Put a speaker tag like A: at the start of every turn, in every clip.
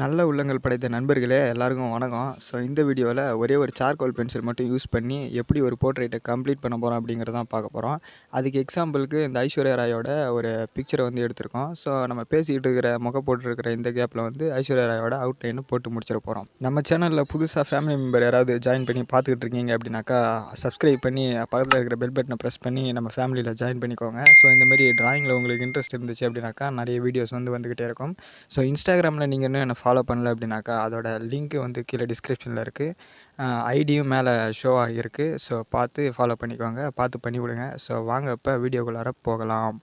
A: நல்ல உள்ளங்கள் படைத்த நண்பர்களே எல்லாருக்கும் வணக்கம். ஸோ இந்த வீடியோவில் ஒரே ஒரு சார்கோல் பென்சில் மட்டும் யூஸ் பண்ணி எப்படி ஒரு போர்ட்ரேட்டை கம்ப்ளீட் பண்ண போகிறோம் அப்படிங்கிறத தான் பார்க்க போகிறோம். அதுக்கு எக்ஸாம்பிளுக்கு இந்த ஐஸ்வர்யா ராயோட ஒரு பிக்சரை வந்து எடுத்திருக்கோம். ஸோ நம்ம பேசிக்கிட்டு இருக்கிற போட்டிருக்கிற இந்த கேப்பில் வந்து ஐஸ்வர்யா ராயோட அவுட்லைனை போட்டு முடிச்சிட போகிறோம். நம்ம சேனலில் புதுசாக ஃபேமிலி மெம்பர் யாராவது ஜாயின் பண்ணி பார்த்துக்கிட்டு இருக்கீங்க அப்படின்னாக்கா சப்ஸ்கிரைப் பண்ணி பக்கத்தில் இருக்கிற பெல் பட்டனை ப்ரெஸ் பண்ணி நம்ம ஃபேமிலியில் ஜாயின் பண்ணிக்கோங்க. ஸோ இந்தமாதிரி ட்ராயிங்கில் உங்களுக்கு இன்ட்ரெஸ்ட் இருந்துச்சு அப்படின்னாக்கா நிறைய வீடியோஸ் வந்துக்கிட்டே இருக்கும். ஸோ இன்ஸ்டாகிராமில் நீங்கள் இன்னும் ஃபாலோ பண்ணல அப்படின்னாக்கா அதோட லிங்க் வந்து கீழே டிஸ்கிரிப்ஷனில் இருக்குது. ஐடியும் மேலே ஷோ ஆகியிருக்கு. ஸோ பார்த்து ஃபாலோ பண்ணிக்கோங்க, பார்த்து பண்ணி விடுங்க. ஸோ வாங்க இப்போ வீடியோக்குள்ளார போகலாம்.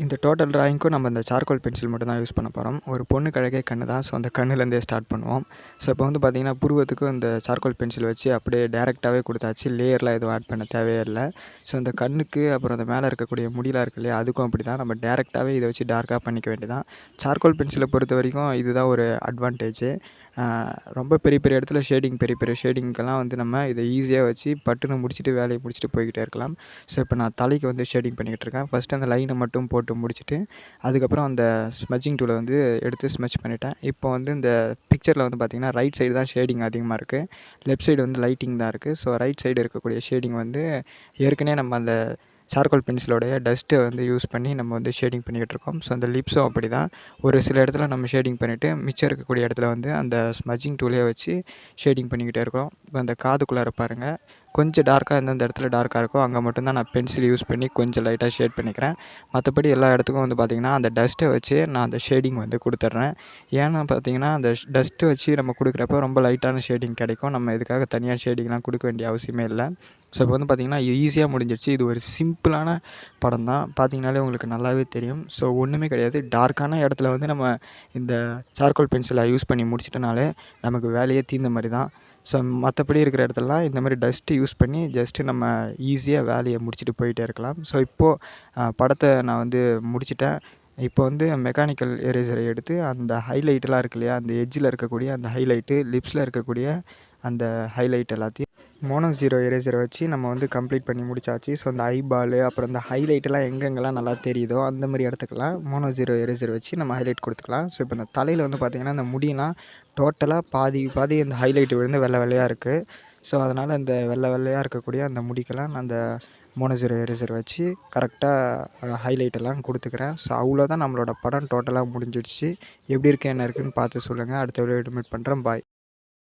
A: இந்த டோட்டல் ட்ராயிங்க்கும் நம்ம இந்த சார்கோல் பென்சில் மட்டும் தான் யூஸ் பண்ண போகிறோம். ஒரு பொண்ணுக்கு அழகே கண்ணு தான். ஸோ அந்த கண்ணுலேருந்தே ஸ்டார்ட் பண்ணுவோம். ஸோ இப்போ வந்து பார்த்திங்கன்னா புருவத்துக்கும் இந்த சார்கோல் பென்சில் வச்சு அப்படியே டேரெக்டாகவே கொடுத்தாச்சு. லேயர்லாம் எதுவும் ஆட் பண்ண தேவையே இல்லை. ஸோ இந்த கண்ணுக்கு அப்புறம் அந்த மேலே இருக்கக்கூடிய முடியெலாம் இருக்கு இல்லையா, அதுக்கும் அப்படி தான். நம்ம டேரெக்டாகவே இதை வச்சு டார்க்காக பண்ணிக்க வேண்டியதான். சார்கோல் பென்சிலை பொறுத்த வரைக்கும் இதுதான் ஒரு அட்வான்டேஜு. ரொம்ப பெரிய பெரிய இடத்துல பெரிய பெரிய ஷேடிங்க்கெல்லாம் வந்து நம்ம இதை ஈஸியாக வச்சு பட்டுன்னு முடிச்சுட்டு வேலையை முடிச்சுட்டு போய்கிட்டே இருக்கலாம். ஸோ இப்போ நான் தலைக்கு வந்து ஷேடிங் பண்ணிக்கிட்டு இருக்கேன். ஃபஸ்ட்டு அந்த லைனை மட்டும் போட்டு முடிச்சுட்டு அதுக்கப்புறம் அந்த ஸ்மஜிங் டூலை வந்து எடுத்து ஸ்மச் பண்ணிட்டேன். இப்போ வந்து இந்த பிக்சரில் வந்து பார்த்திங்கன்னா ரைட் சைடு தான் ஷேடிங் அதிகமாக இருக்குது, லெஃப்ட் சைடு வந்து லைட்டிங் தான் இருக்குது. ஸோ ரைட் சைடு இருக்கக்கூடிய ஷேடிங் வந்து ஏற்கனவே நம்ம அந்த சார்கோல் பென்சிலோடைய டஸ்ட்டை வந்து யூஸ் பண்ணி நம்ம வந்து ஷேடிங் பண்ணிக்கிட்டு இருக்கோம். ஸோ அந்த லிப்ஸும் அப்படி தான். ஒரு சில இடத்துல நம்ம ஷேடிங் பண்ணிவிட்டு மிச்சம் இருக்கக்கூடிய இடத்துல வந்து அந்த ஸ்மஜிங் டூலே வச்சு ஷேடிங் பண்ணிக்கிட்டே இருக்கோம். இப்போ அந்த காதுக்குள்ளார பாருங்கள், கொஞ்சம் டார்க்காக எந்தெந்த இடத்துல டார்க்காக இருக்கோ அங்கே மட்டும்தான் நான் பென்சில் யூஸ் பண்ணி கொஞ்சம் லைட்டாக ஷேட் பண்ணிக்கிறேன். மற்றபடி எல்லா இடத்துக்கும் வந்து பார்த்திங்கன்னா அந்த டஸ்ட்டை வச்சு நான் அந்த ஷேடிங் வந்து கொடுத்துட்றேன். ஏன்னா பார்த்திங்கன்னா அந்த டஸ்ட்டு வச்சு நம்ம கொடுக்குறப்ப ரொம்ப லைட்டான ஷேடிங் கிடைக்கும். நம்ம இதுக்காக தனியாக ஷேடிங்லாம் கொடுக்க வேண்டிய அவசியமே இல்லை. ஸோ இப்போ வந்து பார்த்திங்கன்னா ஈஸியாக முடிஞ்சிடுச்சு. இது ஒரு சிம்பிளான படம் தான். பார்த்திங்கனாலே உங்களுக்கு நல்லாவே தெரியும். ஸோ ஒன்றுமே கிடையாது. டார்க்கான இடத்துல வந்து நம்ம இந்த சார்கோல் பென்சிலை யூஸ் பண்ணி முடிச்சிட்டனாலே நமக்கு வேலையே தீர்ந்த மாதிரி தான். ஸோ மற்றபடி இருக்கிற இடத்துலலாம் இந்த மாதிரி டஸ்ட்டு யூஸ் பண்ணி ஜஸ்ட்டு நம்ம ஈஸியாக வேலையை முடிச்சுட்டு போயிட்டே இருக்கலாம். ஸோ இப்போது படத்தை நான் வந்து முடிச்சிட்டேன். இப்போ வந்து மெக்கானிக்கல் எரேசரை எடுத்து அந்த ஹைலைட்டெலாம் இருக்கு இல்லையா, அந்த எட்ஜில் இருக்கக்கூடிய அந்த ஹைலைட்டு, லிப்ஸில் இருக்கக்கூடிய அந்த ஹைலைட் எல்லாத்தையும் மோனோ 0 எரேசரை வச்சு நம்ம வந்து கம்ப்ளீட் பண்ணி முடிச்சாச்சு. ஸோ அந்த ஐபாலு அப்புறம் இந்த ஹைலைட்டெல்லாம் எங்கெங்கெல்லாம் நல்லா தெரியுதோ அந்த மாதிரி இடத்துக்கெல்லாம் மோனோ 0 எரேசர் வச்சு நம்ம ஹைலைட் கொடுத்துக்கலாம். ஸோ இப்போ இந்த தலையில் வந்து பார்த்திங்கன்னா இந்த முடியெல்லாம் டோட்டலாக பாதி பாதி இந்த ஹைலைட் விழுந்து வெள்ளை வெள்ளையாக இருக்குது. ஸோ அதனால் இந்த வெள்ளை வெள்ளையாக இருக்கக்கூடிய அந்த முடிக்கெல்லாம் நான் அந்த மோனோ 0 எரேசர் வச்சு கரெக்டாக ஹைலைட்டெல்லாம் கொடுத்துக்கிறேன். ஸோ அவ்வளோதான், நம்மளோட படம் டோட்டலாக முடிஞ்சிடுச்சு. எப்படி இருக்குது என்ன இருக்குதுன்னு பார்த்து சொல்லுங்கள். அடுத்த வீடியோ மீட் பண்ணுறேன். பாய்.